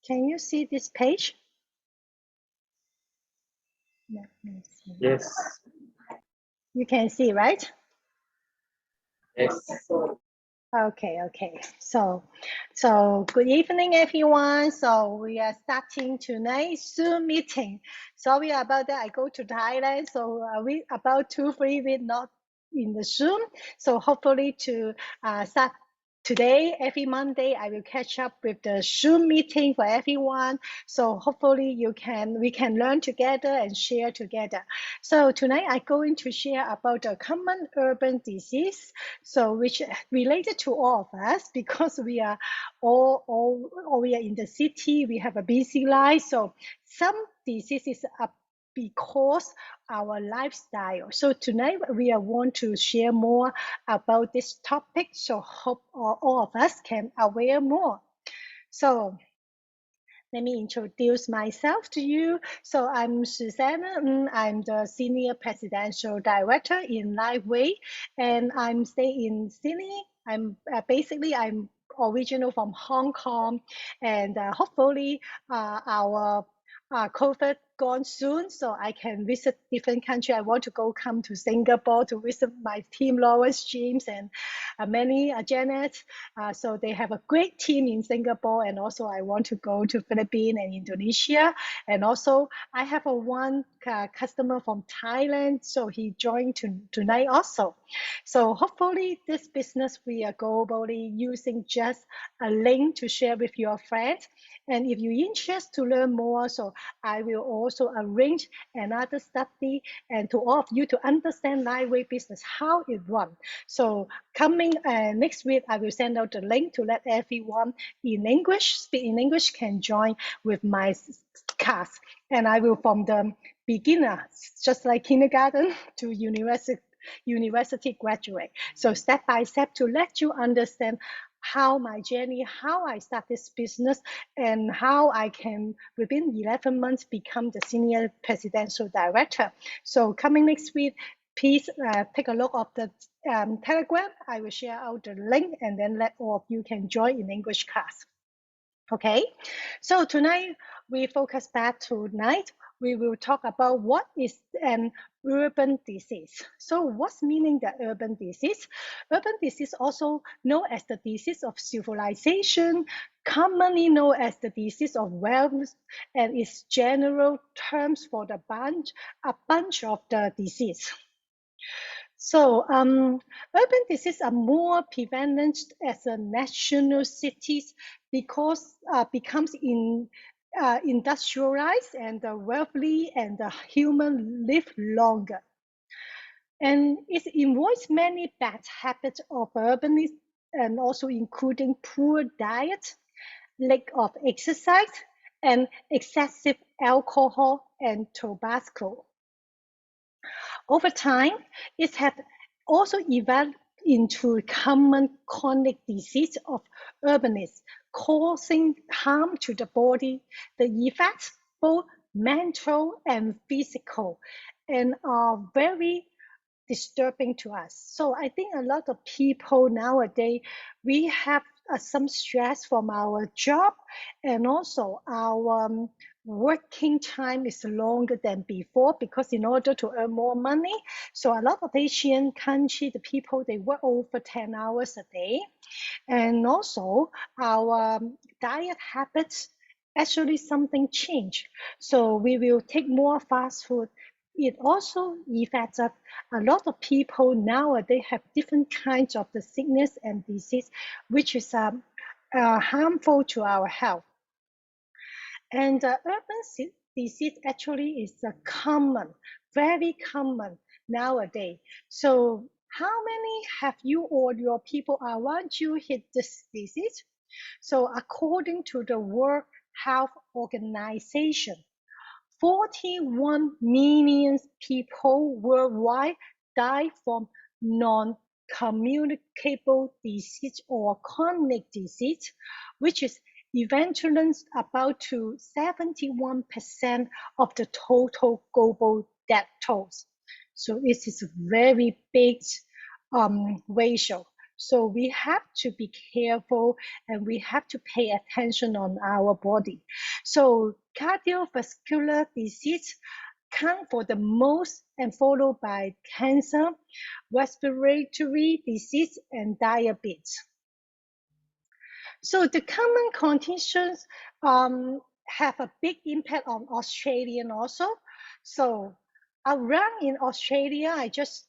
Can you see this page? Let me see. Yes. You can see, right? Yes. Okay. So good evening, everyone. So we are starting tonight's Zoom meeting. Sorry about that. I go to Thailand, so we about 2-3 weeks not in the Zoom. So hopefully to start today, every Monday, I will catch up with the Zoom meeting for everyone. So hopefully we can learn together and share together. So tonight I'm going to share about a common urban disease, so which related to all of us because we are we are in the city. We have a busy life, so some diseases are because our lifestyle. So tonight we want to share more about this topic. So hope all of us can aware more. So let me introduce myself to you. So I'm Susanna. I'm the Senior Presidential Director in Liveway, and I'm staying in Sydney. I'm original from Hong Kong, and hopefully our COVID gone soon, so I can visit different country. I want to come to Singapore to visit my team, Lawrence, James, and many Janet. So they have a great team in Singapore, and also I want to go to Philippines and Indonesia. And also I have one customer from Thailand, so he joined tonight also. So hopefully this business we are globally using just a link to share with your friends. And if you're interested to learn more, so I will also arrange another study and to all of you to understand Liveway business, how it runs. So coming next week, I will send out the link to let everyone in English, speak in English, can join with my class. And I will from the beginner, just like kindergarten to university graduate. So step by step to let you understand how my journey, how I start this business, and how I can, within 11 months, become the Senior Presidential Director. So coming next week, please take a look of the Telegram. I will share out the link and then let all of you can join in English class. Okay, so tonight we focus back tonight. We will talk about what is an urban disease. So what's meaning the urban disease? Urban disease also known as the disease of civilization, commonly known as the disease of wealth, and is general terms for a bunch of the disease. So urban diseases are more prevalent as a national cities because becomes industrialized and the wealthy and the human live longer. And it involves many bad habits of urbanists and also including poor diet, lack of exercise, and excessive alcohol and tobacco. Over time, it has also evolved into common chronic disease of urbanism, causing harm to the body. The effects, both mental and physical, and are very disturbing to us. So I think a lot of people nowadays, we have some stress from our job, and also our working time is longer than before because in order to earn more money. So a lot of Asian country, the people, they work over 10 hours a day. And also our diet habits, actually something changed. So we will take more fast food. It also affects a lot of people nowadays have different kinds of the sickness and disease, which is harmful to our health. And urban disease actually is a common, very common nowadays. So how many have you or your people around you hit this disease? So according to the World Health Organization, 41 million people worldwide die from non-communicable disease or chronic disease, which is eventually about to 71% of the total global death tolls. So it is a very big ratio. So we have to be careful and we have to pay attention on our body. So cardiovascular disease count for the most and followed by cancer, respiratory disease, and diabetes. So the common conditions have a big impact on Australian also. So around in Australia, I just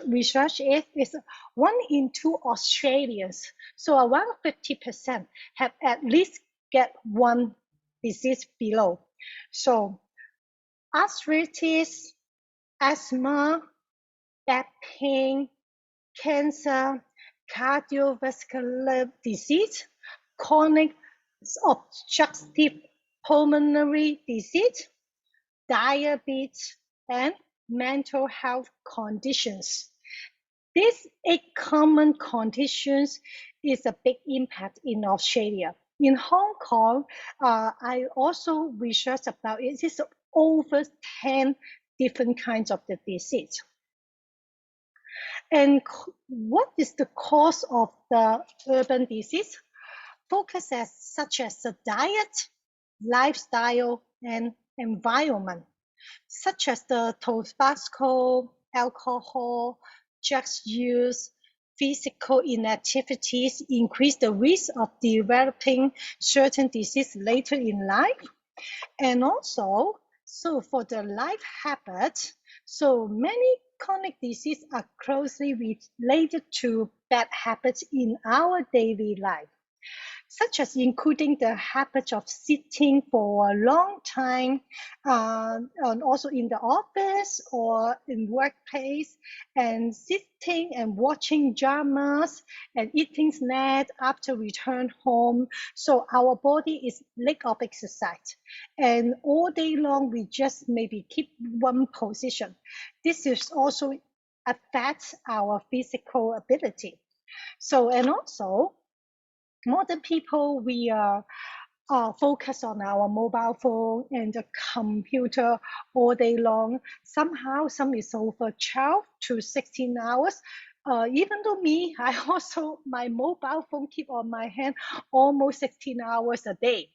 researched it, is 1 in 2 Australians, so around 50% have at least get one disease below. So arthritis, asthma, back pain, cancer, cardiovascular disease, chronic obstructive pulmonary disease, diabetes, and mental health conditions. These 8 common conditions is a big impact in Australia. In Hong Kong, I also researched about it. It's over 10 different kinds of the disease. And what is the cause of the urban disease? Focuses such as the diet, lifestyle, and environment, such as the tobacco, alcohol, drugs use, physical inactivities increase the risk of developing certain disease later in life. And also, so for the life habits, so many chronic diseases are closely related to bad habits in our daily life, such as including the habit of sitting for a long time, and also in the office or in workplace, and sitting and watching dramas and eating snacks after return home. So our body is lack of exercise, and all day long we just maybe keep one position. This is also affects our physical ability. So, and also modern people, we are focused on our mobile phone and the computer all day long. Somehow, some is over 12 to 16 hours. Even though me, I also, my mobile phone keep on my hand almost 16 hours a day.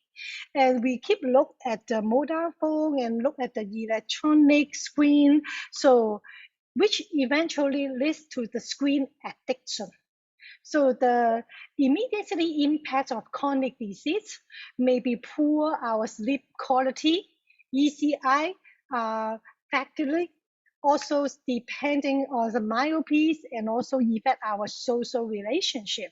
And we keep look at the mobile phone and look at the electronic screen, so which eventually leads to the screen addiction. So the immediate impact of chronic disease may be poor our sleep quality, ECI, factory, also depending on the myopes, and also affect our social relationship.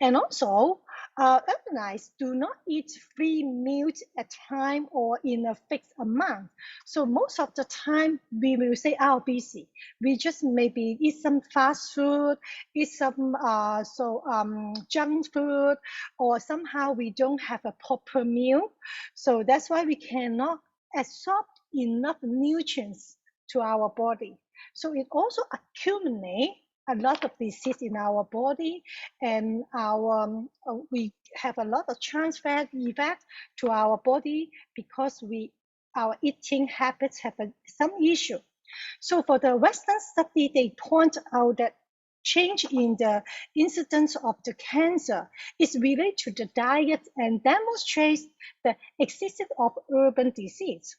And also, urbanites do not eat 3 meals at a time or in a fixed amount. So most of the time, we will say, "Oh, busy." We just maybe eat some fast food, eat some junk food, or somehow we don't have a proper meal. So that's why we cannot absorb enough nutrients to our body. So it also accumulates a lot of disease in our body, and we have a lot of trans fat effect to our body because our eating habits have some issue. So for the Western study, they point out that change in the incidence of the cancer is related to the diet and demonstrates the existence of urban disease.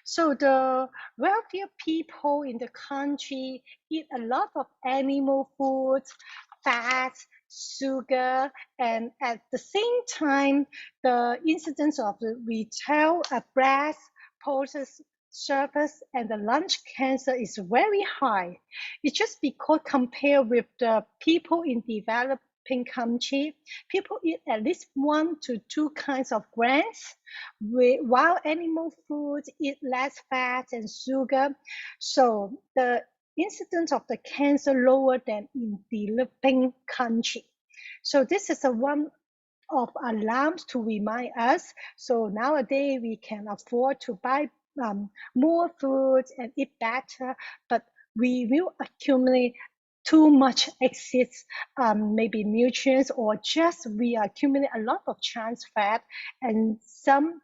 So the wealthier people in the country eat a lot of animal foods, fat, sugar, and at the same time, the incidence of the retail breast, processed surface, and the lung cancer is very high. It's just because compared with the people in developing country, people eat at least 1 to 2 kinds of grains, while animal foods eat less fat and sugar. So the incidence of the cancer lower than in developing country. So this is a one of alarms to remind us. So nowadays we can afford to buy more foods and eat better, but we will accumulate too much excess maybe nutrients, or just we accumulate a lot of trans fat, and some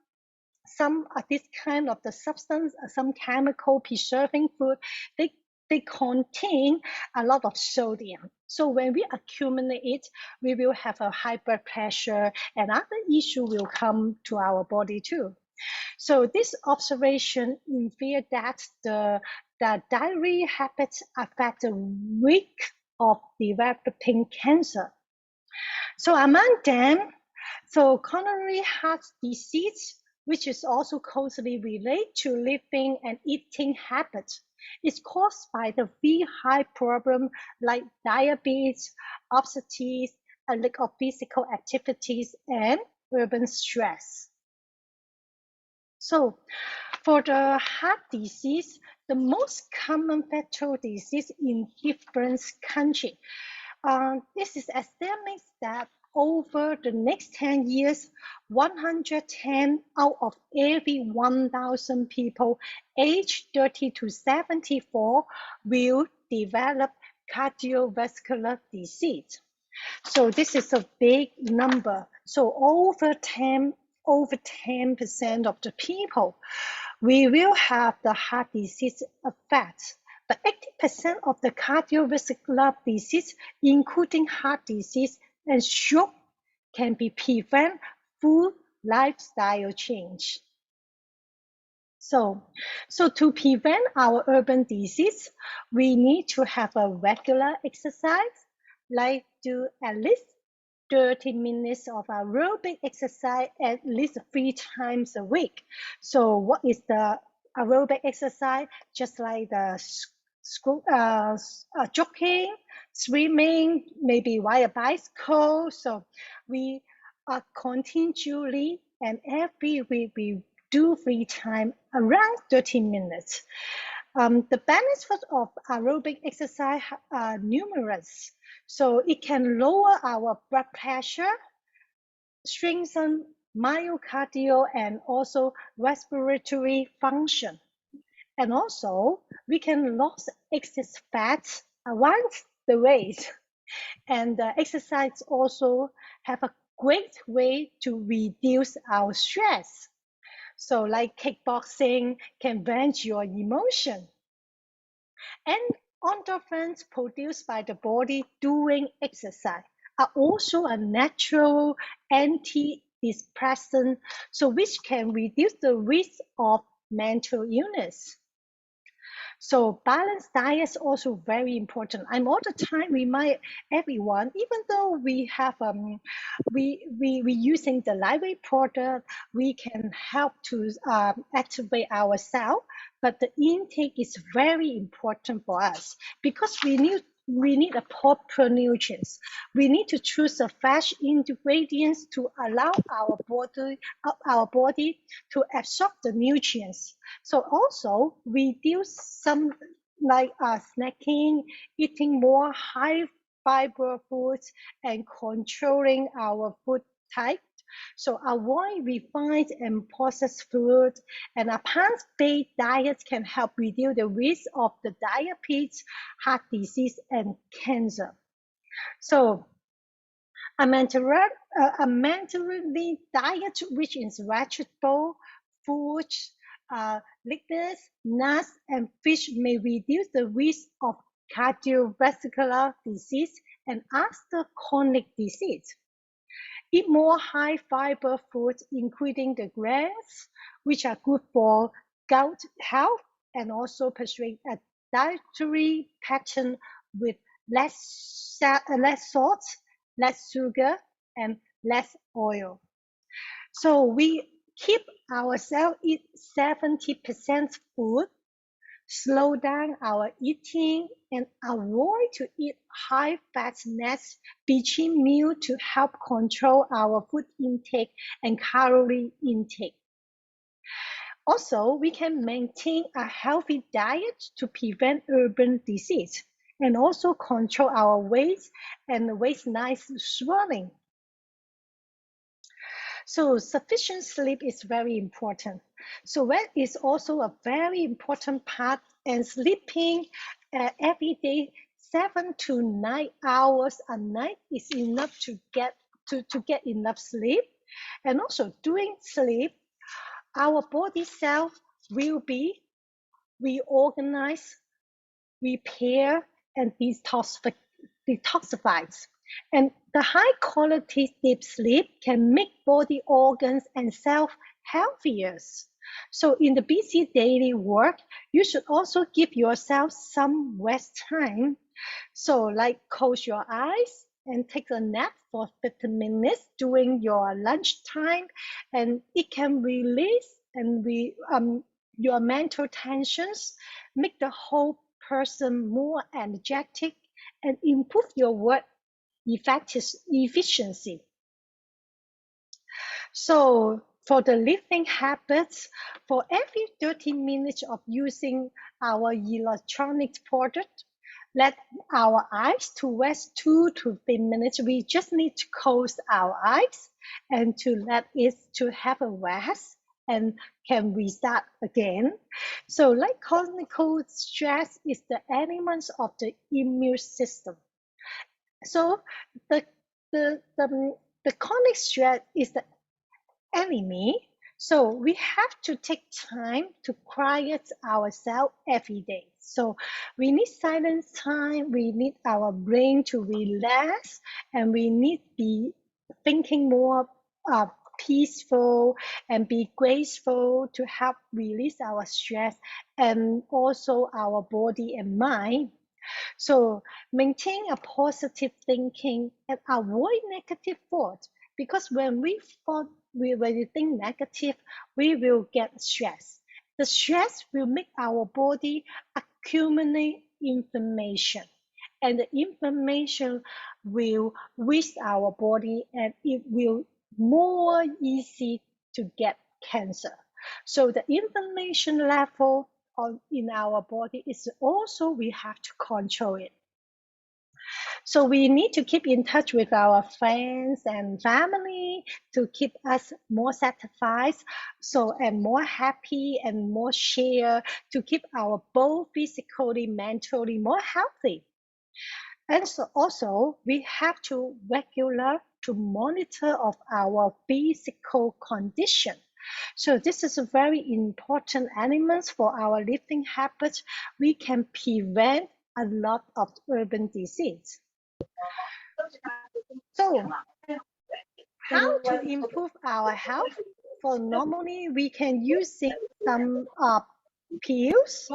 of this kind of the substance, some chemical preserving food, they they contain a lot of sodium. So when we accumulate it, we will have a high blood pressure and other issue will come to our body too. So this observation revealed that the dietary habits affect the risk of developing cancer. So among them, so coronary heart disease, which is also closely related to living and eating habits, is caused by the three high problems like diabetes, obesity, a lack of physical activities, and urban stress. So for the heart disease, the most common fatal disease in different countries. This is estimated that over the next 10 years, 110 out of every 1,000 people aged 30 to 74 will develop cardiovascular disease. So this is a big number. So over 10% of the people, we will have the heart disease effect. But 80% of the cardiovascular disease, including heart disease and stroke, can be prevented through lifestyle change. So to prevent our urban disease, we need to have a regular exercise, like do at least 30 minutes of aerobic exercise at least 3 times a week. So what is the aerobic exercise? Just like the jogging, swimming, maybe ride a bicycle. So we are continually and every week we do 3 times around 30 minutes. The benefits of aerobic exercise are numerous. So it can lower our blood pressure, strengthen myocardial and also respiratory function. And also we can lose excess fat around the waist. And the exercise also have a great way to reduce our stress. So like kickboxing can vent your emotion. And endorphins produced by the body during exercise are also a natural antidepressant, so which can reduce the risk of mental illness. So balanced diet is also very important. I'm all the time remind everyone, even though we have we using the lightweight product, we can help to activate our cell, but the intake is very important for us because we need a proper nutrients. We need to choose the fresh ingredients to allow our body to absorb the nutrients. So also reduce some like snacking, eating more high fiber foods, and controlling our food type. So avoid refined and processed food, and a plant-based diet can help reduce the risk of the diabetes, heart disease, and cancer. So a Mediterranean diet rich in vegetable, fruits, liquids, nuts, and fish may reduce the risk of cardiovascular disease and other chronic disease. Eat more high fiber foods, including the grains, which are good for gut health, and also pursue a dietary pattern with less salt, less sugar, and less oil. So we keep ourselves eat 70% food, slow down our eating, and avoid to eat high fat snacks between meals to help control our food intake and calorie intake. Also, we can maintain a healthy diet to prevent urban disease and also control our weight and waistline swelling. So sufficient sleep is very important. So that is also a very important part, and sleeping every day 7 to 9 hours a night is enough to get enough sleep. And also during sleep, our body cell will be reorganized repair, and detoxifies. And the high quality deep sleep can make body organs and cells healthier. So in the busy daily work, you should also give yourself some rest time. So like close your eyes and take a nap for 15 minutes during your lunchtime, and it can release your mental tensions, make the whole person more energetic, and improve your work efficiency. So for the lifting habits, for every 30 minutes of using our electronic product, let our eyes to rest 2 to 3 minutes. We just need to close our eyes and to let it to have a rest and can restart again. So like chronic stress is the elements of the immune system. So the chronic stress is the enemy. So we have to take time to quiet ourselves every day. So we need silence time, we need our brain to relax, and we need to be thinking more peaceful and be graceful to help release our stress and also our body and mind. So maintain a positive thinking and avoid negative thoughts, because when we think negative, we will get stress. The stress will make our body accumulate information, and the information will reach our body, and it will more easy to get cancer. So the inflammation level in our body is also we have to control it. So we need to keep in touch with our friends and family to keep us more satisfied, so and more happy and more share to keep our both physically, mentally more healthy. And so also we have to regular to monitor of our physical condition. So this is a very important element for our living habits. We can prevent a lot of urban disease. So how to improve our health? For normally we can use some pills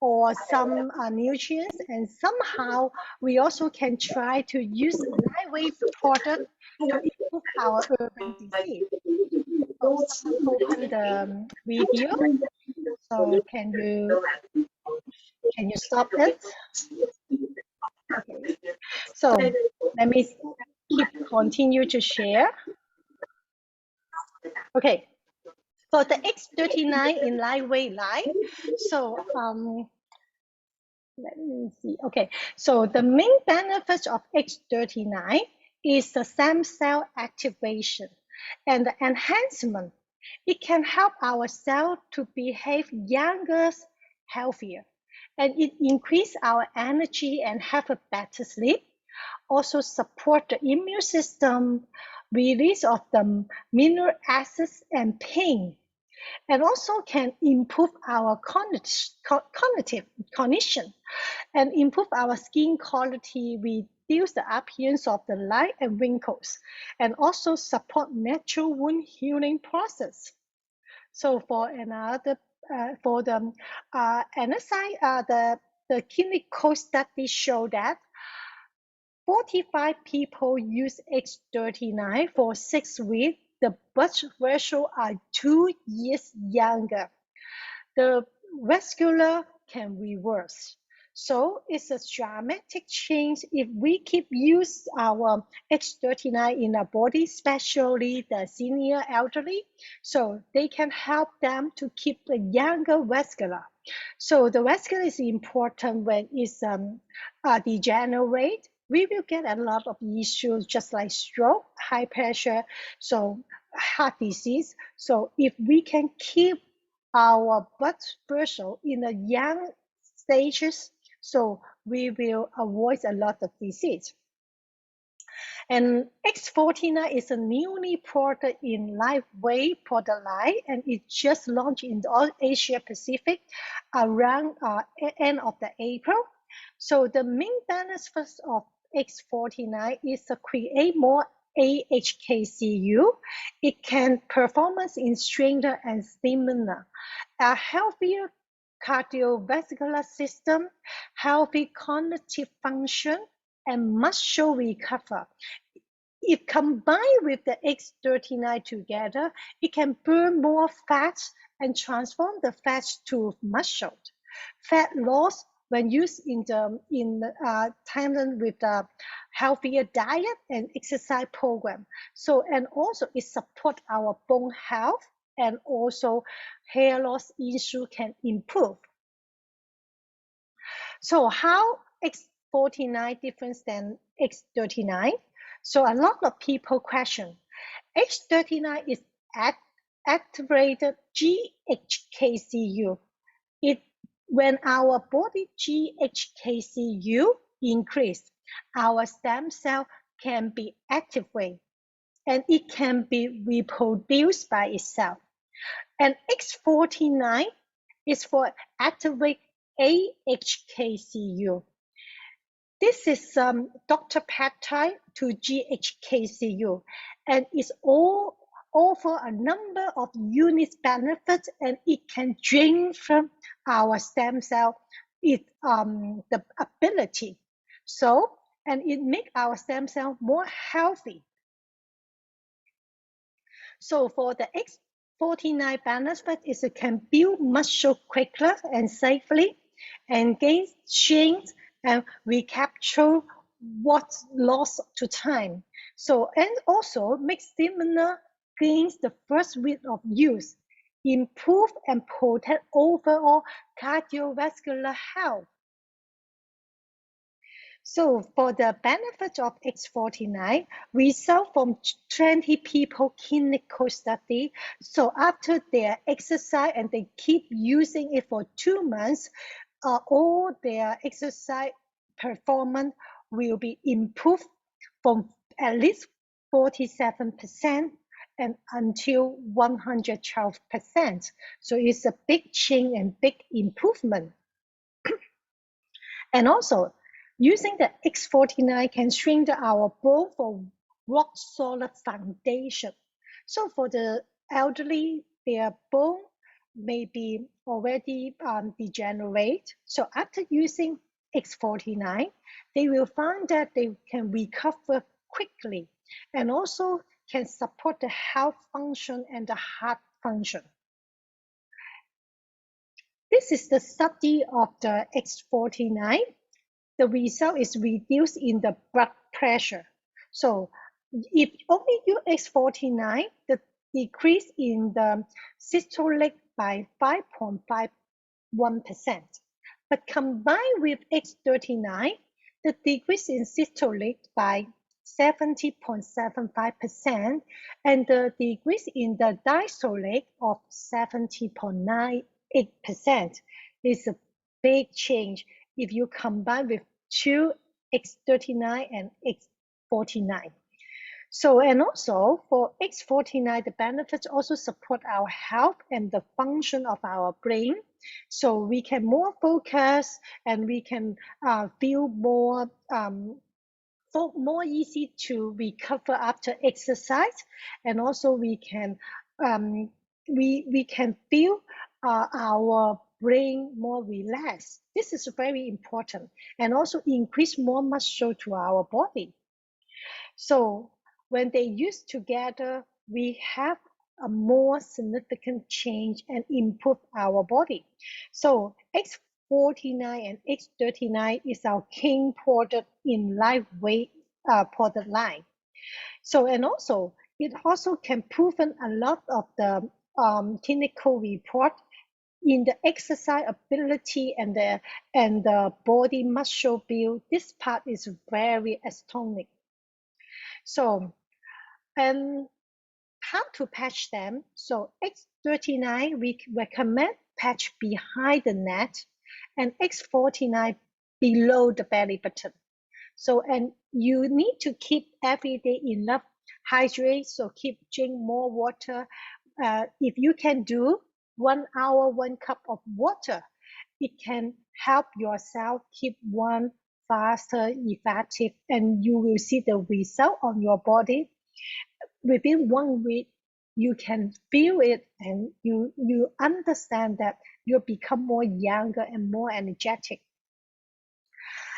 or some nutrients, and somehow we also can try to use lightweight product to improve our urban disease. So open the video. So can you stop it? Okay. So let me continue to share. Okay. So the X39 in lightweight line. So let me see. Okay. So the main benefits of X39 is the stem cell activation and the enhancement. It can help our cell to behave younger, healthier, and it increase our energy and have a better sleep. Also support the immune system, release of the mineral acids and pain, and also can improve our cognitive cognition and improve our skin quality, reduce the appearance of the line and wrinkles, and also support natural wound healing process. So for another, for the the clinical study show that 45 people use X39 for 6 weeks. The blood vessels are 2 years younger. The vascular can reverse. So it's a dramatic change if we keep use our X39 in our body, especially the senior elderly. So they can help them to keep the younger vascular. So the vascular is important when it's degenerate. We will get a lot of issues just like stroke, high pressure, so heart disease. So if we can keep our blood pressure in the young stages, so we will avoid a lot of disease. And X49 is a newly product in lightweight product line, and it just launched in all Asia Pacific around end of the April. So the main benefit of X49 is to create more AHKCU. It can performance in strength and stamina, a healthier cardiovascular system, healthy cognitive function, and muscle recovery. If combined with the X39 together, it can burn more fat and transform the fat to muscle. Fat loss when used in tandem with the healthier diet and exercise program. So, and also it support our bone health, and also hair loss issue can improve. So how X49 different than X39? So a lot of people question. X39 is activated GHKCU. When our body GHKCU increase, our stem cell can be activated and it can be reproduced by itself. And X49 is for activate AHKCU. This is Dr. peptide to GHKCU, and it's all offer a number of unique benefits, and it can drain from our stem cell the ability. So, and it make our stem cell more healthy. So for the X49 benefit is it can build muscle quicker and safely, and gain strength and recapture what's lost to time. So, and also make stamina gains the first week of use, improve and protect overall cardiovascular health. So for the benefit of X49, result from 20 people clinical study. So after their exercise and they keep using it for 2 months, all their exercise performance will be improved from at least 47% and until 112%. So it's a big change and big improvement. And also, using the X49 can strengthen our bone for rock solid foundation. So for the elderly, their bone may be already degenerate. So after using X49, they will find that they can recover quickly and also can support the health function and the heart function. This is the study of the X49. The result is reduced in the blood pressure. So if only use X49, the decrease in the systolic by 5.51%. But combined with X39, the decrease in systolic by 70.75% and the decrease in the diastolic of 70.98% is a big change if you combine with two X39 and X49. So, and also for X49, the benefits also support our health and the function of our brain. So we can more focus and we can feel more easy to recover after exercise, and also we can feel our brain more relaxed. This is very important, and also increase more muscle to our body. So when they use together, we have a more significant change and improve our body. So X49 and X39 is our king product in lightweight product line. So, and also it also can proven a lot of the clinical report in the exercise ability and the body muscle build. This part is very astounding. So, and how to patch them? So X39 we recommend patch behind the neck, and X49 below the belly button. So, and you need to keep every day enough hydrate. So keep drink more water. If you can do 1 hour, 1 cup of water. it can help your cell keep one faster, effective, and you will see the result on your body within 1 week. You can feel it, and you understand that you become more younger and more energetic.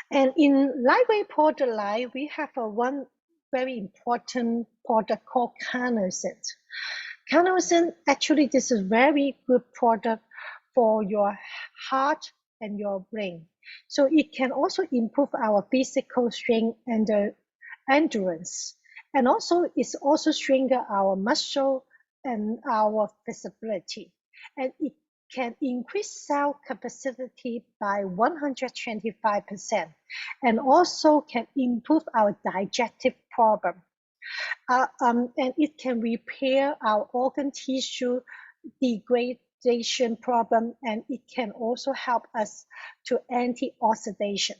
And in lightweight powder line, we have one very important product called carnosine. Carnosine, actually, this is very good product for your heart and your brain. So it can also improve our physical strength and the endurance. And also, it's also strengthen our muscle and our flexibility. And it can increase cell capacity by 125%, and also can improve our digestive problem. And it can repair our organ tissue degradation problem, and it can also help us to anti-oxidation.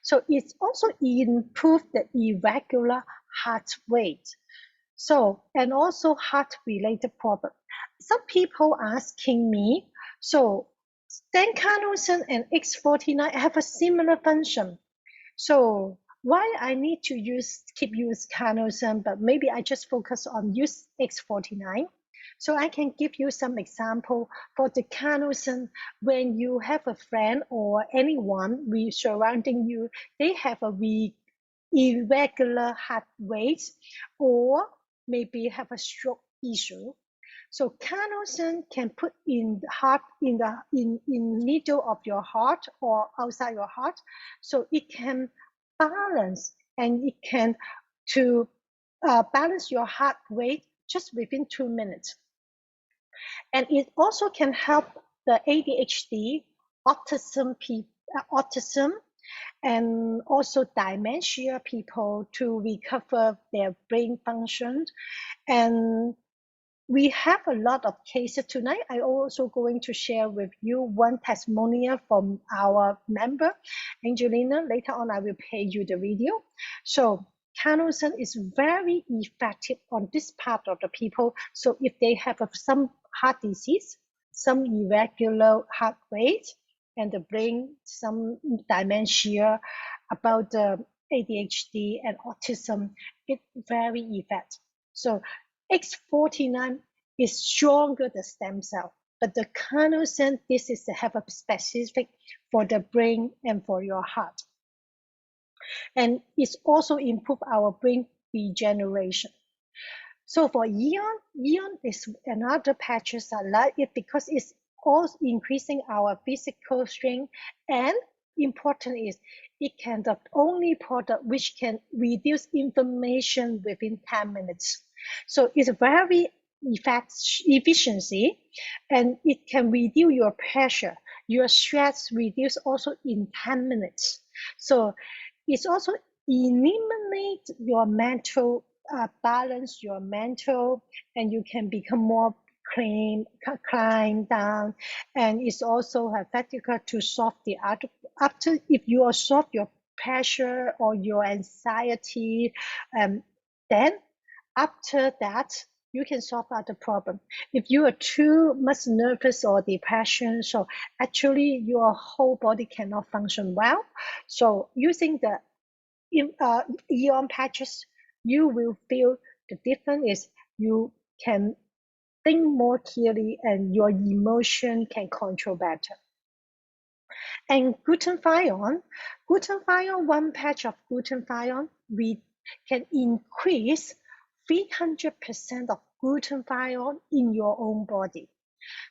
So it also improves the irregular heart rate. So, and also heart-related problem. Some people asking me, so stancarnosine and X49 have a similar function. So why I need to keep use carnosine, but maybe I just focus on use X49. So I can give you some example for the carnosine. When you have a friend or anyone surrounding you, they have a irregular heart rate, or maybe have a stroke issue. So carnosine can put in the heart, in middle of your heart or outside your heart, so it can balance, and it can to balance your heart rate just within 2 minutes. And it also can help the ADHD, autism, and also dementia people to recover their brain function. And we have a lot of cases tonight. I also going to share with you one testimonial from our member, Angelina. Later on, I will play you the video. So carnosine is very effective on this part of the people. So if they have some heart disease, some irregular heart rate, and the brain, some dementia, about the ADHD and autism, it's very effective. So X49 is stronger than stem cell, but the carnosine, this is to have a specific for the brain and for your heart. And it's also improve our brain regeneration. So for Eon is another patches I like it because it's also increasing our physical strength, and important is it can the only product which can reduce inflammation within 10 minutes. So it's very efficiency, and it can reduce your pressure, your stress reduce also in 10 minutes. So it's also eliminate your mental balance, your mental, and you can become more climb down. And it's also effective to solve the other, after if you are solve your pressure or your anxiety, then after that you can solve other problem. If you are too much nervous or depression, so actually your whole body cannot function well. So using the Eon patches, you will feel the difference is you can think more clearly and your emotion can control better. And glutathione, one patch of glutathione, we can increase 300% of glutathione in your own body.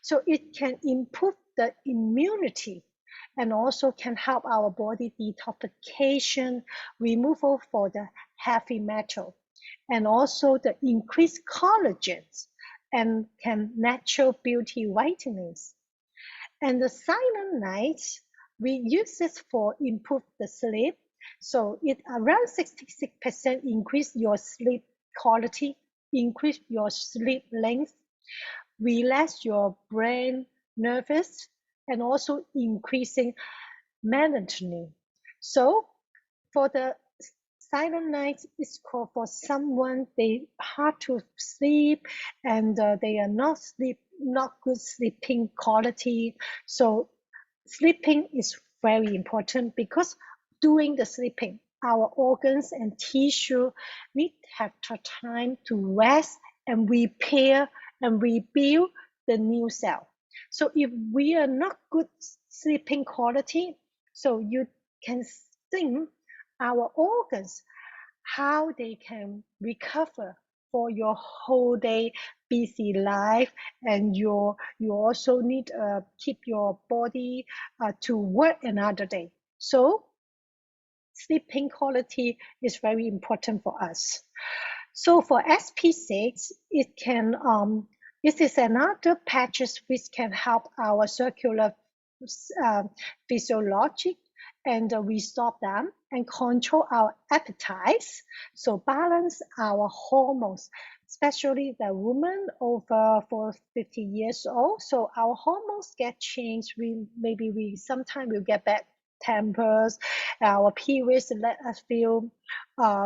So it can improve the immunity, and also can help our body detoxification, removal for the heavy metal, and also the increased collagens, and can natural beauty vitamins. And the silent night, we use this for improve the sleep. So it around 66% increase your sleep quality, increase your sleep length, relax your brain nervous, and also increasing melatonin. So for the silent night, is called for someone they hard to sleep, and they are not good sleeping quality. So sleeping is very important because during the sleeping, our organs and tissue need to have the time to rest and repair and rebuild the new cell. So if we are not good sleeping quality, so you can think our organs how they can recover for your whole day busy life, and you also need keep your body to work another day. So sleeping quality is very important for us. So for SP6, this is another patches which can help our circular physiologic and restore them and control our appetites. So balance our hormones, especially the woman over for 50 years old. So our hormones get changed. We sometimes will get bad tempers, our periods let us feel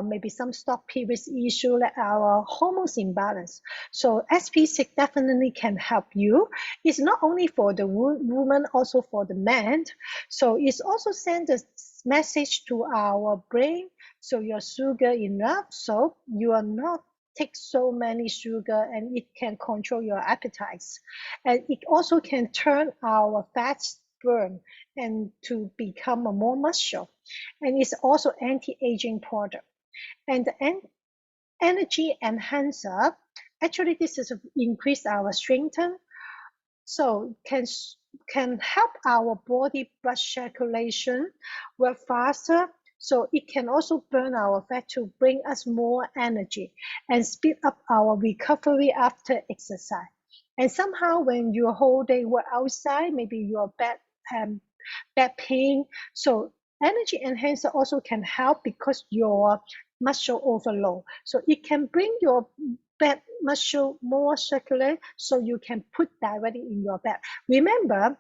maybe some stop periods issue, let our hormones imbalance. So SP6 definitely can help you. It's not only for the woman, also for the man. So it's also send a message to our brain. So your sugar enough, so you are not take so many sugar, and it can control your appetites. And it also can turn our fats burn and to become a more muscle. And it's also anti-aging product. And the energy enhancer, actually this is increase our strength, so can help our body blood circulation work faster. So it can also burn our fat to bring us more energy and speed up our recovery after exercise. And somehow when your whole day work outside, maybe your back pain. So energy enhancer also can help because your muscle overload. So it can bring your back muscle more circular, so you can put directly in your back. Remember,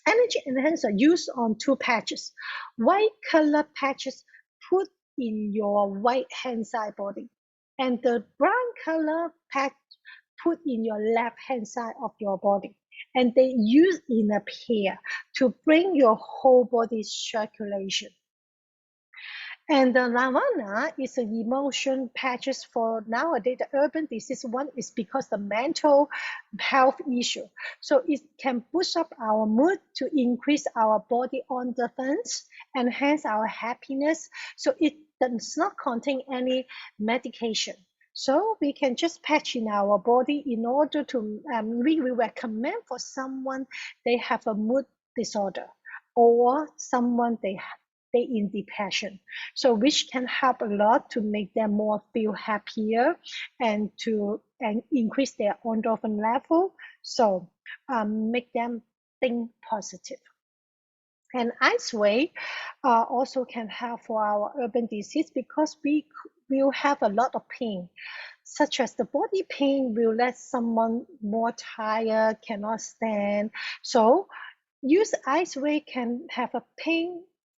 energy enhancer used on two patches. White color patches put in your right hand side body, and the brown color patch put in your left hand side of your body. And they use in a pair to bring your whole body circulation. And the Lavana is an emotion patches for nowadays. The urban disease one is because the mental health issue. So it can boost up our mood to increase our body endorphins, enhance our happiness. So it does not contain any medication. So we can just patch in our body in order to, we recommend for someone they have a mood disorder, or someone they in depression. So which can help a lot to make them more feel happier and increase their endorphin level. So make them think positive. And ice wave also can help for our urban disease because we will have a lot of pain, such as the body pain will let someone more tired, cannot stand. So use ice wave can have a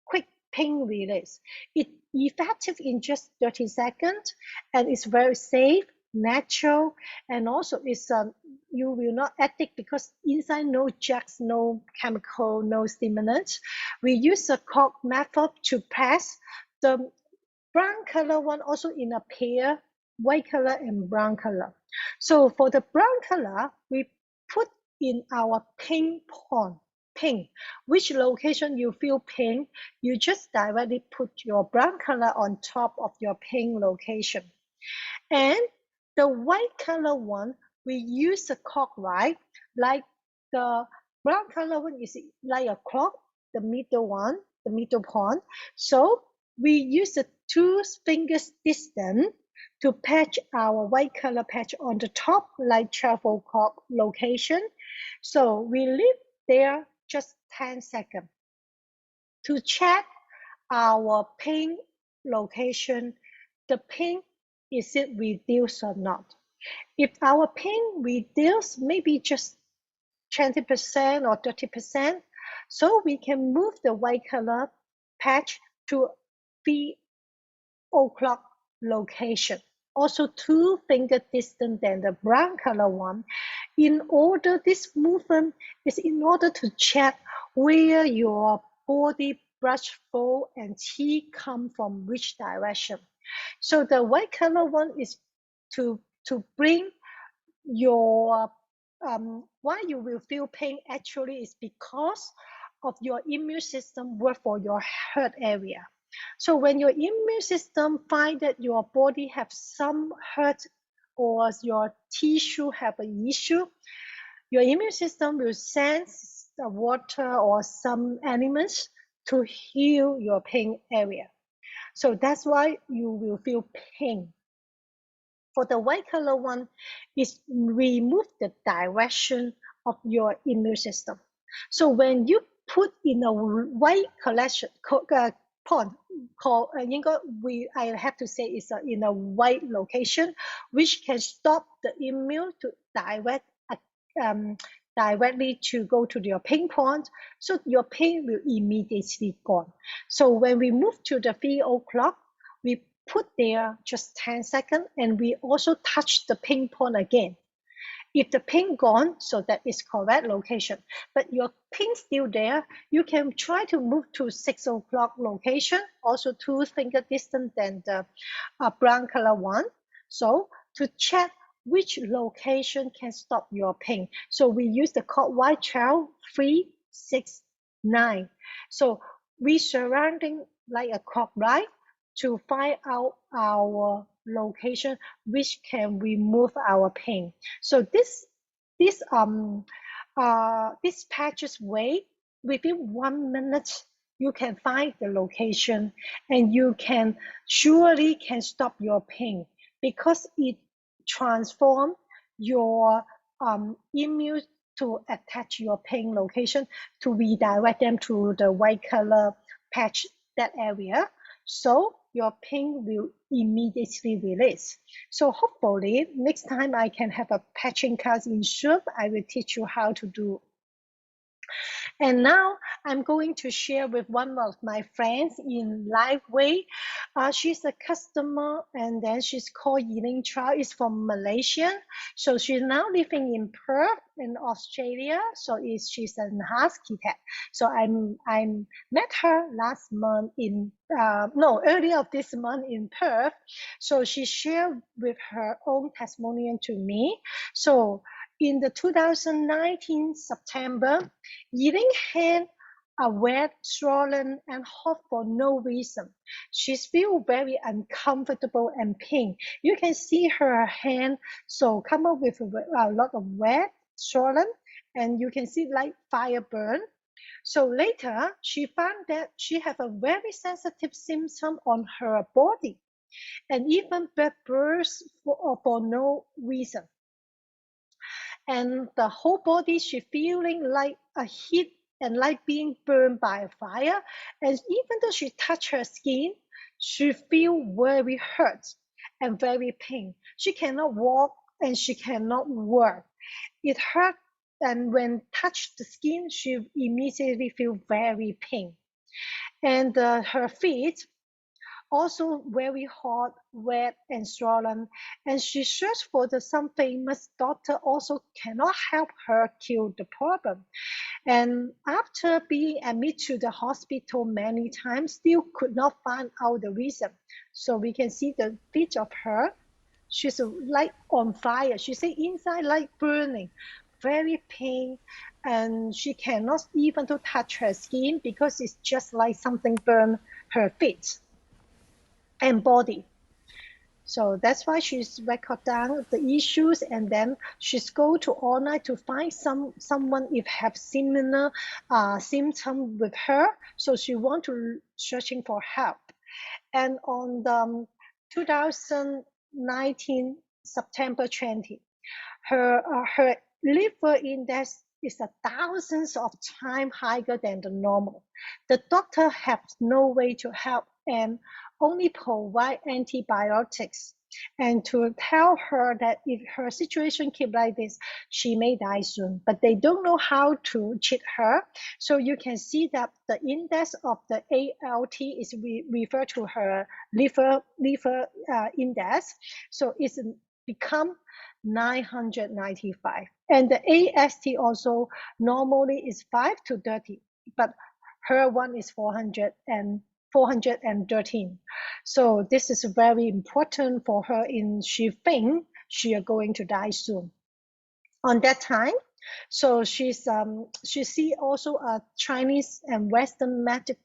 quick pain release. It's effective in just 30 seconds, and it's very safe, natural, and also it's you will not addict because inside no drugs, no chemical, no stimulants. We use the cork method to press the brown color one also in a pair, white color and brown color. So for the brown color, we put in our pain point. Pain, which location you feel pain, you just directly put your brown color on top of your pain location. And the white color one, we use the cork, right? Like the brown color one is like a clock, the middle one, the middle point. So we use the two fingers distance to patch our white color patch on the top, like travel cork location. So we leave there just 10 seconds to check our pain location. The pain, is it reduced or not? If our pain reduced maybe just 20% or 30%, so we can move the white color patch to 3 o'clock location, also 2 finger distance than the brown color one. In order, this movement is in order to check where your body blood flow and qi come from which direction. So the white color one is to bring your why you will feel pain actually is because of your immune system work for your hurt area. So when your immune system find that your body have some hurt or your tissue have an issue, your immune system will sense the water or some elements to heal your pain area. So that's why you will feel pain. For the white color one, is remove the direction of your immune system. So when you put in a white collection pot called I have to say it's in a white location, which can stop the immune to directly to go to your pain point, so your pain will immediately gone. So when we move to the 3 o'clock, we put there just 10 seconds and we also touch the pain point again. If the pain gone, so that is correct location, but your pain still there, you can try to move to 6 o'clock location, also 2 finger distance than the brown color one. So to check which location can stop your pain. So we use the code white 12, 3, 6, 9. So we surrounding like a clock, right? To find out our location which can remove our pain. So this patches way, within 1 minute you can find the location and you can surely can stop your pain because it transform your immune to attach your pain location to redirect them to the white color patch that area. So your pain will immediately release. So hopefully next time I can have a patching class in Zoom, I will teach you how to do. And now I'm going to share with one of my friends in Liveway. She's a customer and then she's called Yiling Chow, is from Malaysia. So she's now living in Perth in Australia. So she's an architect. So I met her last month earlier of this month in Perth. So she shared with her own testimonial to me. So in the 2019 September, Yiling had a wet, swollen, and hot for no reason. She feels very uncomfortable and pain. You can see her hand so come up with a lot of wet, swollen, and you can see like fire burn. So later, she found that she have a very sensitive symptom on her body, and even blood bursts for no reason. And the whole body she feeling like a heat and like being burned by a fire. And even though she touch her skin, she feel very hurt and very pain. She cannot walk and she cannot work. It hurt, and when touch the skin, she immediately feel very pain. And her feet also very hot, wet, and swollen. And she searched for some famous doctor, also cannot help her kill the problem. And after being admitted to the hospital many times, still could not find out the reason. So we can see the feet of her. She's like on fire. She say inside like burning, very pain, and she cannot even to touch her skin because it's just like something burn her feet and body. So that's why she's record down the issues, and then she's go to online to find someone if have similar symptom with her. So she want to searching for help. And on the 2019 September 20, her liver index is thousands of times higher than the normal. The doctor has no way to help and only provide antibiotics and to tell her that if her situation keep like this, she may die soon. But they don't know how to treat her. So you can see that the index of the ALT is referred to her liver index. So it's become 995. And the AST also normally is 5 to 30. but her one is 400 and 413. So this is very important for her. In she think she are going to die soon. On that time, so she see also a Chinese and Western medic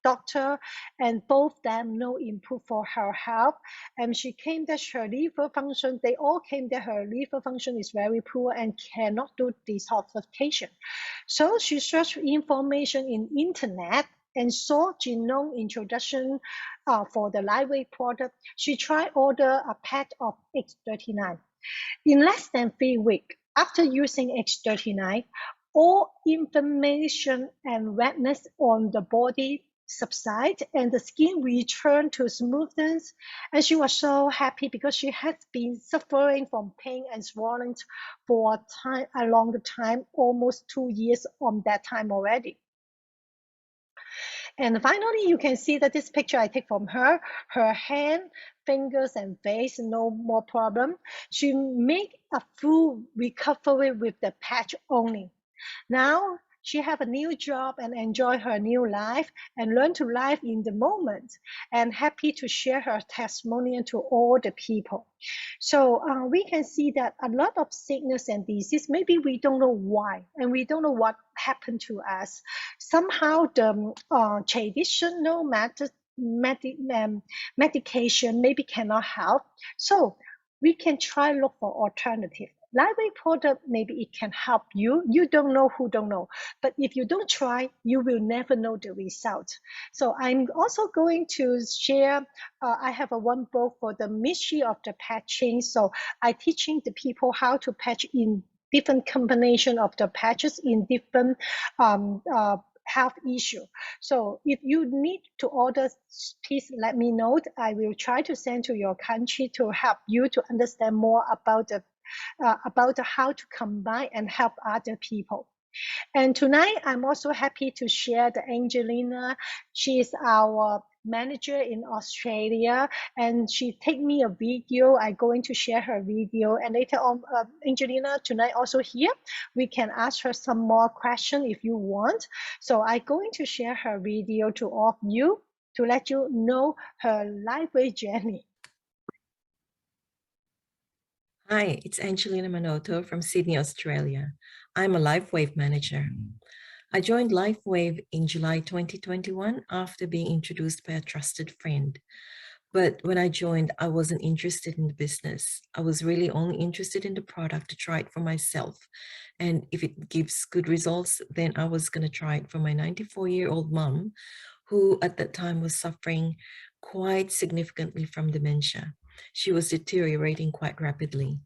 doctor, and both them no improve for her health. And she came that her liver function, they all came that her liver function is very poor and cannot do detoxification. So she searched information in internet and saw genome introduction for the lightweight product. She tried order a pack of X39. In less than 3 weeks after using X39, all inflammation and redness on the body subside and the skin returned to smoothness. And she was so happy because she had been suffering from pain and swelling for a longer time, almost 2 years on that time already. And finally, you can see that this picture I take from her hand, fingers and face, no more problem. She made a full recovery with the patch only. Now she have a new job and enjoy her new life and learn to live in the moment and happy to share her testimonial to all the people. So we can see that a lot of sickness and disease, maybe we don't know why and we don't know what happened to us. Somehow the traditional medication maybe cannot help. So we can try look for alternative. Lightweight product, maybe it can help you. You don't know who don't know. But if you don't try, you will never know the result. So I'm also going to share, I have a one book for the mystery of the patching. So I teaching the people how to patch in different combination of the patches in different health issue. So if you need to order, please let me know. I will try to send to your country to help you to understand more about how to combine and help other people. And tonight, I'm also happy to share the Angelina. She is our manager in Australia, and she take me a video. I'm going to share her video, and later on, Angelina tonight also here. We can ask her some more question if you want. So I'm going to share her video to all of you to let you know her lifeway journey. Hi, it's Angelina Manoto from Sydney, Australia. I'm a LifeWave manager. I joined LifeWave in July 2021 after being introduced by a trusted friend. But when I joined, I wasn't interested in the business. I was really only interested in the product to try it for myself. And if it gives good results, then I was going to try it for my 94-year-old mom, who at that time was suffering quite significantly from dementia. She was deteriorating quite rapidly.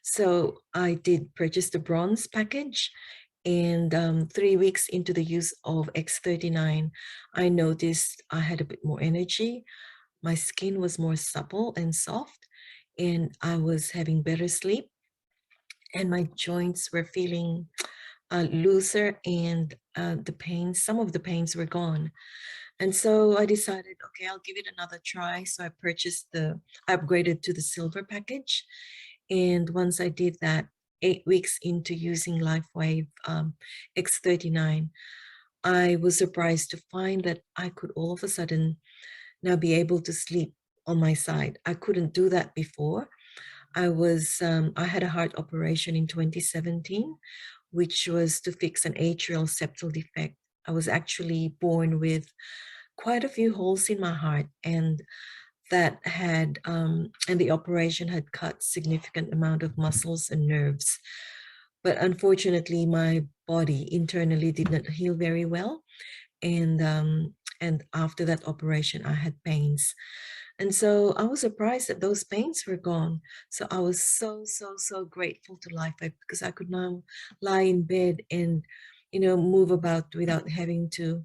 So I did purchase the bronze package, and 3 weeks into the use of X39, I noticed I had a bit more energy. My skin was more supple and soft, and I was having better sleep, and my joints were feeling looser, and some of the pains were gone. And so I decided, okay, I'll give it another try. So I upgraded to the silver package. And once I did that, 8 weeks into using LifeWave X39, I was surprised to find that I could all of a sudden now be able to sleep on my side. I couldn't do that before. I had a heart operation in 2017, which was to fix an atrial septal defect. I was actually born with quite a few holes in my heart, and the operation had cut significant amount of muscles and nerves. But unfortunately, my body internally did not heal very well, and after that operation, I had pains. And so I was surprised that those pains were gone. So I was so grateful to life because I could now lie in bed and, move about without having to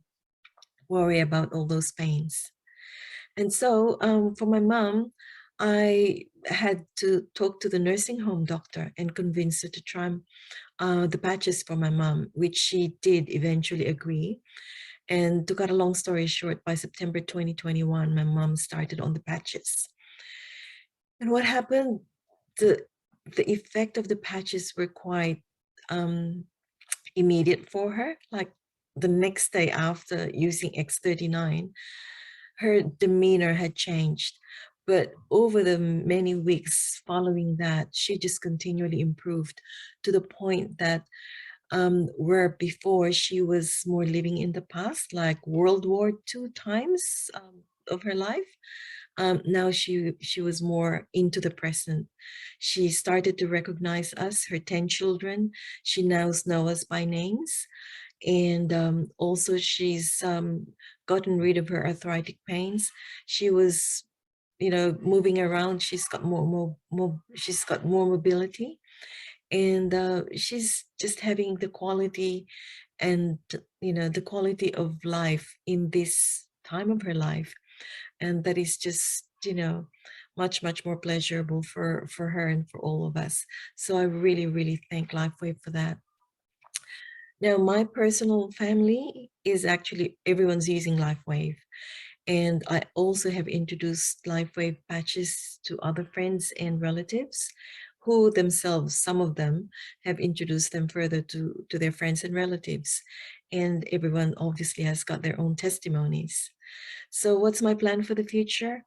worry about all those pains. And so for my mom, I had to talk to the nursing home doctor and convince her to try the patches for my mom, which she did eventually agree. And to cut a long story short, by September 2021, my mom started on the patches. And what happened, the effect of the patches were quite immediate for her. Like the next day after using X39, her demeanor had changed. But over the many weeks following that, she just continually improved to the point that where before she was more living in the past, like World War II times of her life. Now she was more into the present. She started to recognize us, her 10 children. She now knows us by names. And also she's gotten rid of her arthritic pains. She was, moving around. She's got she's got more mobility, and she's just having the quality and the quality of life in this time of her life, and that is just much more pleasurable for her and for all of us. So I really thank LifeWave for that. Now, my personal family is actually everyone's using LifeWave. And I also have introduced LifeWave patches to other friends and relatives who themselves, some of them, have introduced them further to their friends and relatives. And everyone obviously has got their own testimonies. So what's my plan for the future?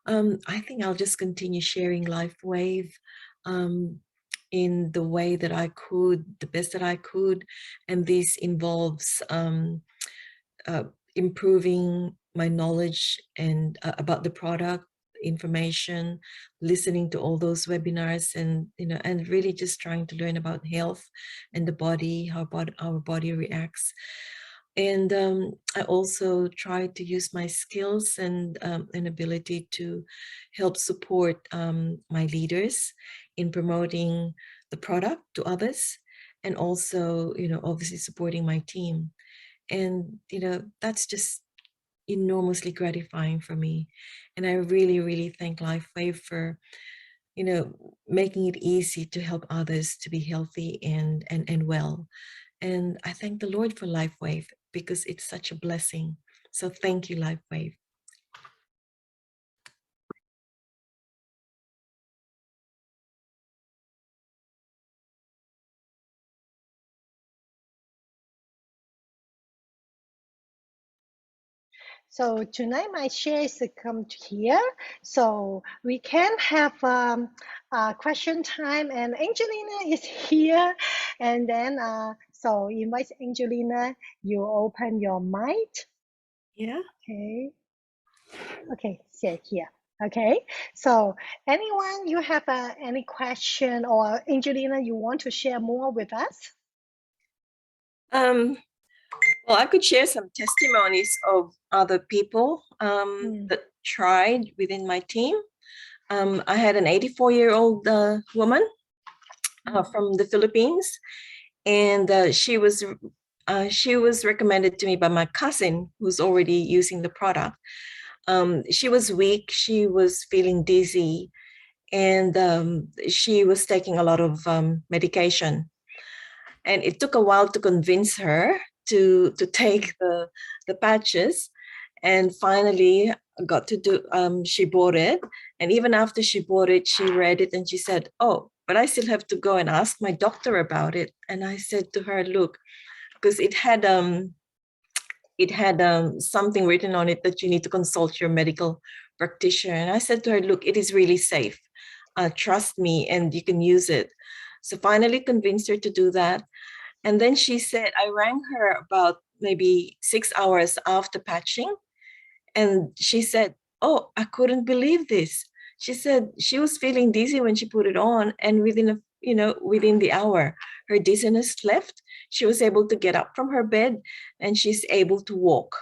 I think I'll just continue sharing LifeWave in the way that I could, the best that I could. And this involves improving my knowledge and about the product, information, listening to all those webinars, and and really just trying to learn about health and the body, how our body reacts. And I also try to use my skills and ability to help support my leaders in promoting the product to others, and also obviously supporting my team. And that's just enormously gratifying for me. And I really thank LifeWave for making it easy to help others to be healthy and well. And I thank the Lord for LifeWave because it's such a blessing. So thank you, LifeWave. So tonight my share is come to here. So we can have question time, and Angelina is here. And then so invite Angelina, you open your mic. Yeah. Okay. Okay, sit here. Okay, so anyone you have any question, or Angelina, you want to share more with us? Well, I could share some testimonies of other people that tried within my team. I had an 84-year-old woman from the Philippines, and she was recommended to me by my cousin who's already using the product. She was weak, she was feeling dizzy, and she was taking a lot of medication. And it took a while to convince her to take the patches. And finally got to do, she bought it. And even after she bought it, she read it and she said, oh, but I still have to go and ask my doctor about it. And I said to her, look, because it had something written on it that you need to consult your medical practitioner. And I said to her, look, it is really safe. Trust me, and you can use it. So finally convinced her to do that. And then she said, I rang her about maybe 6 hours after patching. And she said, oh, I couldn't believe this. She said she was feeling dizzy when she put it on. And within the hour, her dizziness left. She was able to get up from her bed and she's able to walk.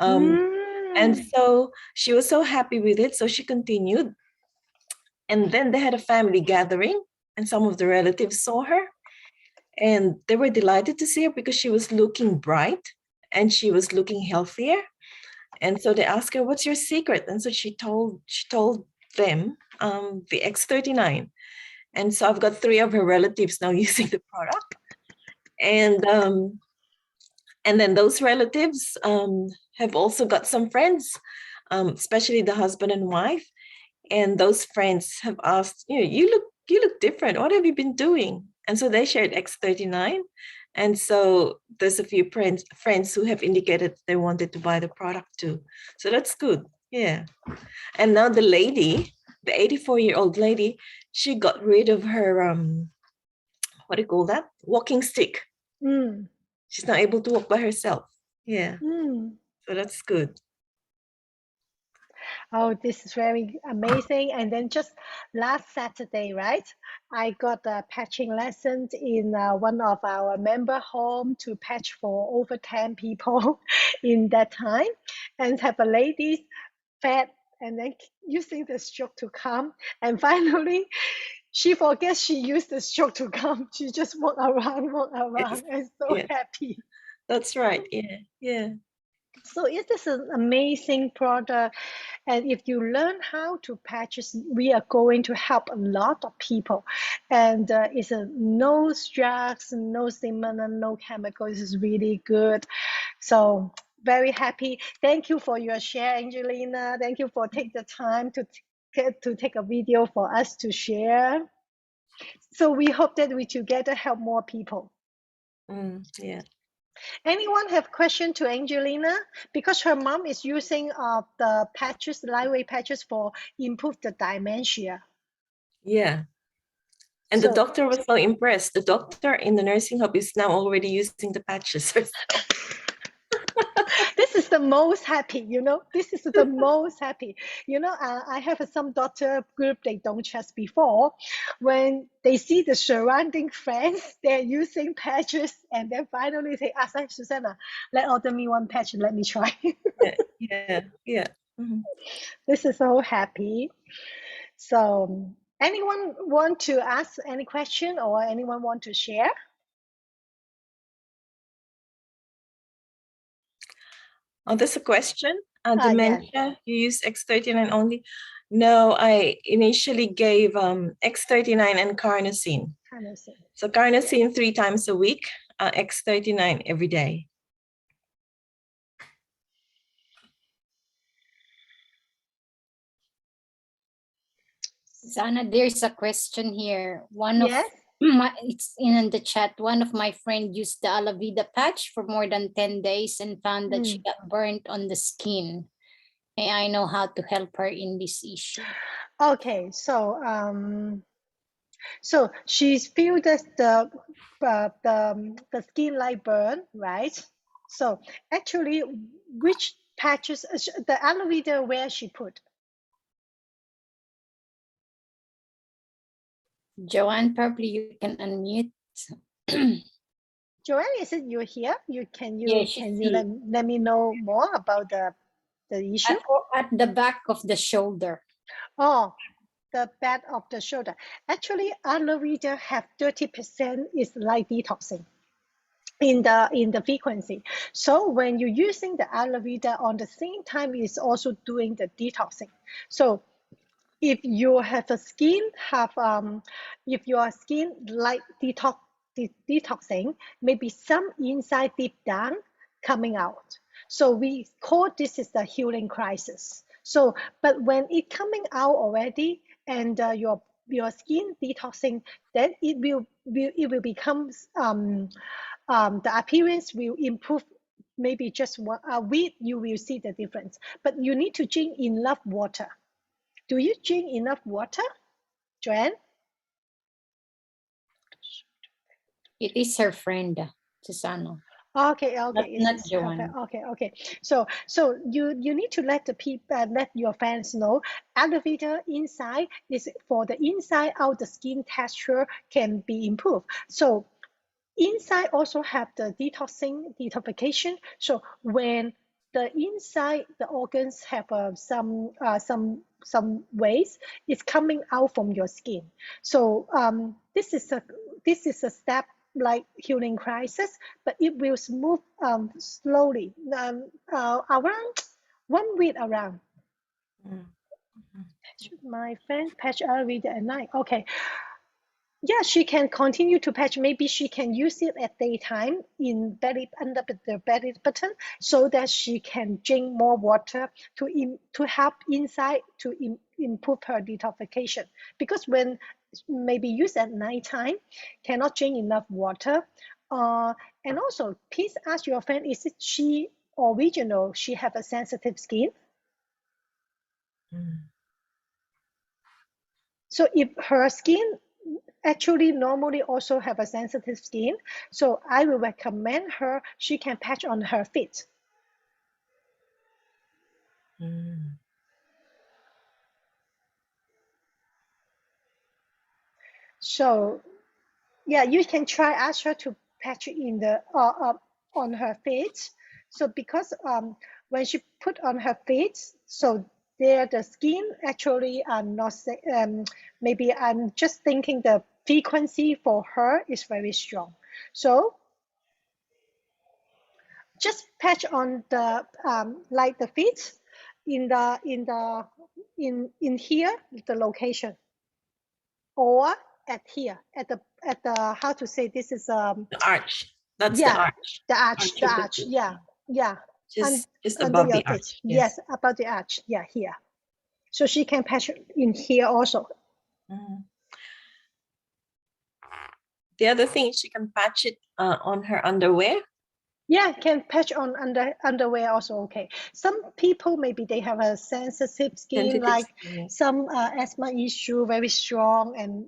And so she was so happy with it. So she continued. And then they had a family gathering and some of the relatives saw her. And they were delighted to see her because she was looking bright and she was looking healthier. And so they asked her, what's your secret? And so she told them the X39. And so I've got 3 of her relatives now using the product. And then those relatives have also got some friends, especially the husband and wife. And those friends have asked, you look different. What have you been doing? And so they shared X39. And so there's a few friends who have indicated they wanted to buy the product too. So that's good. Yeah. And now the lady, the 84-year-old lady, she got rid of her what do you call that? Walking stick. Mm. She's not able to walk by herself. Yeah. Mm. So that's good. Oh, this is very amazing. And then just last Saturday, right? I got a patching lessons in one of our member home to patch for over 10 people in that time, and have a lady fed and then using the stroke to come. And finally, she forgets she used the stroke to come. She just walk around, and so Yeah. happy. That's right. Yeah. Yeah. So it is an amazing product. And if you learn how to patch, we are going to help a lot of people. And it's a no drugs, no stimulant, no chemicals. It's really good. So very happy. Thank you for your share, Angelina. Thank you for take the time to take a video for us to share. So we hope that we together help more people. Yeah. Anyone have question to Angelina? Because her mom is using the patches, lightweight patches for improve the dementia. Yeah. And the doctor was so impressed. The doctor in the nursing home is now already using the patches. This is the most happy, this is the most happy. I have some doctor group they don't trust before. When they see the surrounding friends, they're using patches, and then finally they ask Susanna, order me one patch, let me try. Yeah. Mm-hmm. This is so happy. So anyone want to ask any question or anyone want to share? Oh, there's a question. Yes. Dementia, you use X39 only? No, I initially gave X39 and carnosine. So carnosine 3 times a week, X39 every day. Sana, there's a question here. Yes? It's in the chat. One of my friends used the Alavida patch for more than 10 days and found that she got burnt on the skin. May I know how to help her in this issue? Okay, so so she's feel that the skin like burn, right? So actually, which patches the aloe vera where she put? Joanne, probably you can unmute. Joanne, is it you here? Can you let me know more about the issue? At the back of the shoulder. Oh, the back of the shoulder. Actually, aloe vera have 30% is light detoxing in the frequency. So when you're using the aloe vera on the same time, it's also doing the detoxing. So if you have a skin if your skin like detoxing, maybe some inside deep down coming out. So we call this is the healing crisis. So but when it coming out already and your skin detoxing, then it will become the appearance will improve. Maybe just a week you will see the difference, but you need to drink enough water. Do you drink enough water, Joanne? It is her friend, Susano. Okay. Not Joanne. Okay. So you need to let the people, let your fans know, aloe vera inside is for the inside out, the skin texture can be improved. So inside also have the detoxification. So when the inside the organs have some waste, it's coming out from your skin. So this is a step like healing crisis, but it will move slowly around 1 week around. My friend patch aloe vera at night. Okay. Yeah, she can continue to patch. Maybe she can use it at daytime under the belly button, so that she can drink more water to help inside to improve her detoxification. Because when maybe use at nighttime, cannot drink enough water, And also, please ask your friend, is it she original? She have a sensitive skin. So if her skin actually normally also have a sensitive skin, so I will recommend her, she can patch on her feet. So yeah, you can try ask her to patch in the on her feet. So because when she put on her feet, so there the skin actually not maybe I'm just thinking the frequency for her is very strong. So just patch on the like the feet in here the location, or at here at the how to say this is The arch. That's yeah, the arch. the arch, Arch the of the arch, foot. yeah, yeah. Just Under above your the feet. arch. Yes, above the arch. Yeah, here. So she can patch in here also. The other thing, she can patch it on her underwear. Yeah, can patch on underwear also okay. Some people maybe they have a sensitive skin, Sensitive like skin. some asthma issue, very strong, and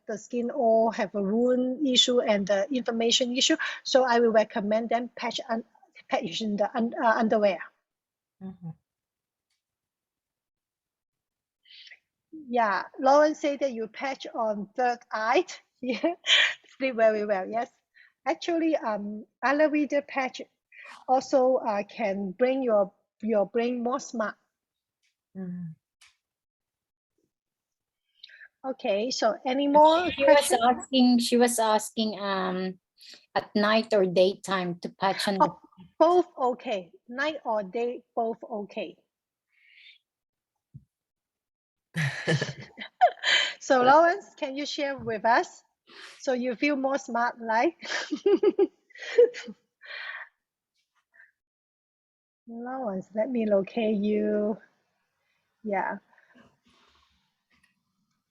the skin all have a wound issue and the inflammation issue. So I will recommend them patch in the underwear. Yeah, Lauren said that you patch on third eye. Yeah, sleep very well. Yes, actually, aloe vera patch also can bring your brain more smart. Okay, so any more questions? She was asking at night or daytime to patch on the Both okay, night or day, both okay. So Lawrence, can you share with us so you feel more smart, like? Lawrence, let me locate you. Yeah.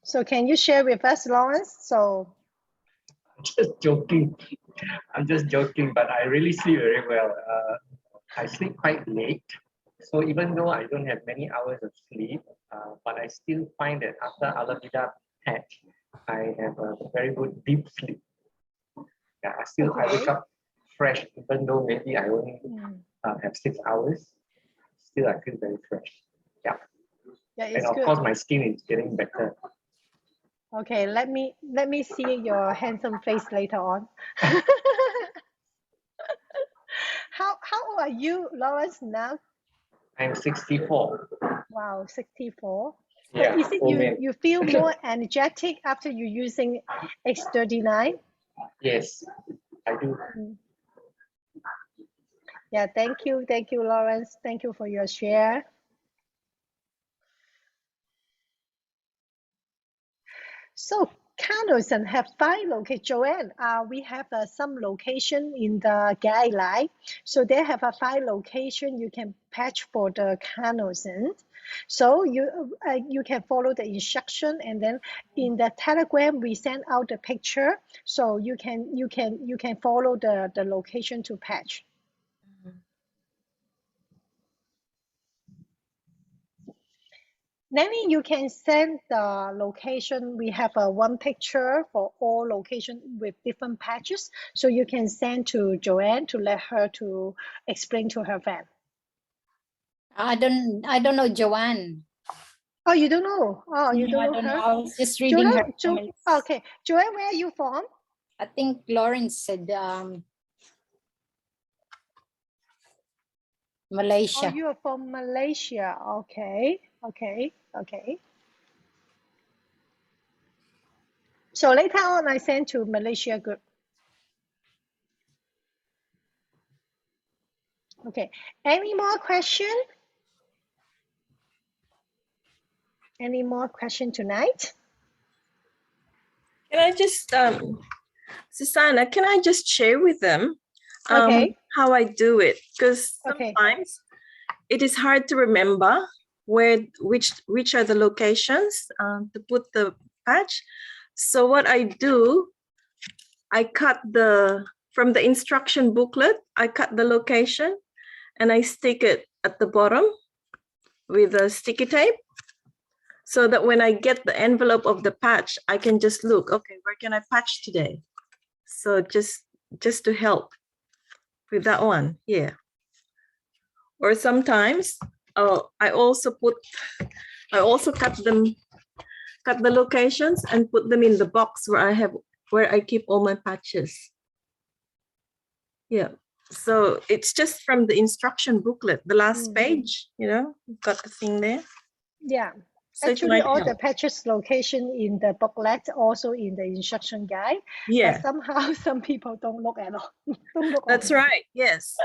So can you share with us, Lawrence? So I'm just joking. I'm just joking, but I really sleep very well. I sleep quite late. So even though I don't have many hours of sleep, but I still find that after aloe vera patch, I have a very good deep sleep. Yeah, I wake up fresh, even though maybe I only have 6 hours. Still, I feel very fresh. Yeah. yeah, And it's of good. course, my skin is getting better. Okay, let me see your handsome face later on. How old are you, Lawrence, now? I'm 64. Wow, 64. Yeah, But is it old man. you feel more energetic after you using X39? Yes, I do. Yeah, thank you, Lawrence. Thank you for your share. So Carlson have 5 locations. Joanne, we have some location in the guideline. So they have a 5 location you can patch for the Carlson. So you can follow the instruction, and then in the Telegram we send out the picture. So you can follow the location to patch. Then you can send the location. We have one picture for all location with different patches. So you can send to Joanne to let her to explain to her friend. I don't know Joanne. Oh, you don't know? Oh, you don't I know don't her? know. I was just reading her comments. Okay, Joanne, where are you from? I think Lawrence said Malaysia. Oh, you are from Malaysia. Okay. So later on, I send to Malaysia group. Okay. Any more question? Any more question tonight? Can I just, Susanna, can I just share with them Okay. how I do it? Because Okay. sometimes it is hard to remember which are the locations to put the patch. So what I do, I cut from the instruction booklet, I cut the location and I stick it at the bottom with a sticky tape so that when I get the envelope of the patch, I can just look, okay, where can I patch today? So just to help with that one, yeah. Or sometimes I also cut the locations and put them in the box where I keep all my patches. Yeah. So it's just from the instruction booklet, the last page, you know, got the thing there. Yeah. So Actually, all the patches location in the booklet, also in the instruction guide. Yeah. But somehow some people don't look at all. That's right. Yes.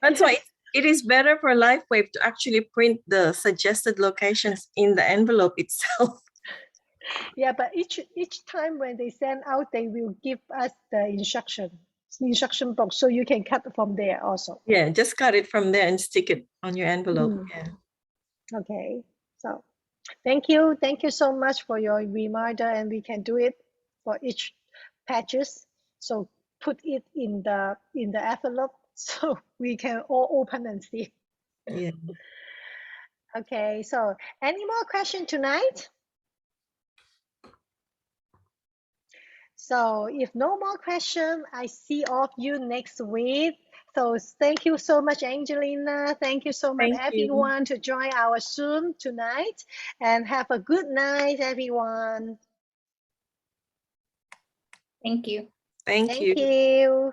That's why it is better for LifeWave to actually print the suggested locations in the envelope itself. Yeah, but each time when they send out, they will give us the instruction book, so you can cut from there also. Yeah, just cut it from there and stick it on your envelope. Yeah. Okay. So thank you so much for your reminder, and we can do it for each patches. So put it in the envelope so we can all open and see. Yeah. Okay, so any more question tonight? So if no more question, I see all of you next week. So thank you so much, Angelina. Thank you so much, everyone, to join our Zoom tonight. And have a good night, everyone. Thank you. Thank you. Thank you.